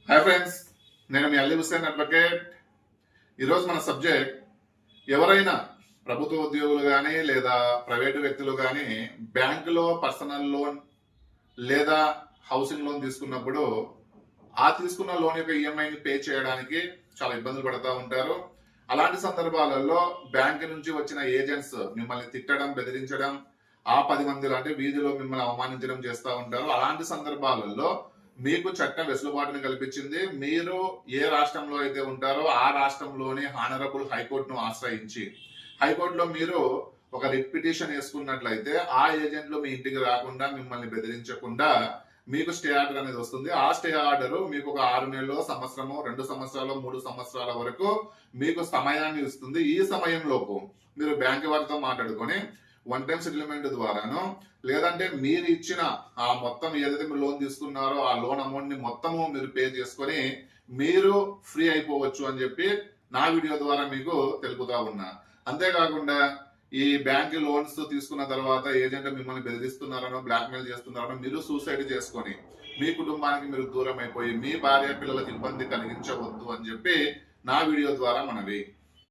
Hi friends, నేను మీ Ali Hussain advocate. ఈరోజు మన సబ్జెక్ట్, ఎవరైనా ప్రభుత్వ ఉద్యోగులు కానీ లేదా ప్రైవేటు వ్యక్తులు కానీ బ్యాంకులో పర్సనల్ లోన్ లేదా హౌసింగ్ లోన్ తీసుకున్నప్పుడు ఆ తీసుకున్న లోన్ యొక్క ఈఎంఐని పే చేయడానికి చాలా ఇబ్బందులు పడుతూ ఉంటారు. అలాంటి సందర్భాలలో బ్యాంక్ నుంచి వచ్చిన ఏజెంట్స్ మిమ్మల్ని తిట్టడం, బెదిరించడం, ఆ 10 మందిలో అంటే వీధిలో మిమ్మల్ని అవమానించడం చేస్తూ ఉంటారు. అలాంటి సందర్భాలలో మీకు చట్టం వెసులుబాటును కల్పించింది. మీరు ఏ రాష్ట్రంలో అయితే ఉంటారో ఆ రాష్ట్రంలోని హానరబుల్ హైకోర్టును ఆశ్రయించి హైకోర్టులో మీరు ఒక రిట్ పిటిషన్ వేసుకున్నట్లయితే ఆ ఏజెంట్లు మీ ఇంటికి రాకుండా మిమ్మల్ని బెదిరించకుండా మీకు స్టే ఆర్డర్ అనేది వస్తుంది. ఆ స్టే ఆర్డర్ మీకు ఒక 6 నెలలు, సంవత్సరము, 2 సంవత్సరాలు, 3 సంవత్సరాల వరకు మీకు సమయాన్ని ఇస్తుంది. ఈ సమయంలోపు మీరు బ్యాంక్ వారితో మాట్లాడుకొని వన్ టైం సెటిల్మెంట్ ద్వారాను, లేదంటే మీరు ఇచ్చిన ఆ మొత్తం ఏదైతే మీరు లోన్ తీసుకున్నారో ఆ లోన్ అమౌంట్ ని మొత్తము మీరు పే చేసుకొని మీరు ఫ్రీ అయిపోవచ్చు అని చెప్పి నా వీడియో ద్వారా మీకు తెలుపుతా ఉన్నా. అంతేకాకుండా ఈ బ్యాంక్ లోన్స్ తీసుకున్న తర్వాత ఏజెంట్ మిమ్మల్ని బెదిరిస్తున్నారనో, బ్లాక్మెయిల్ చేస్తున్నారనో మీరు సూసైడ్ చేసుకొని మీ కుటుంబానికి మీరు దూరం అయిపోయి మీ భార్య పిల్లలకు ఇబ్బంది కలిగించవద్దు అని చెప్పి నా వీడియో ద్వారా మనవి.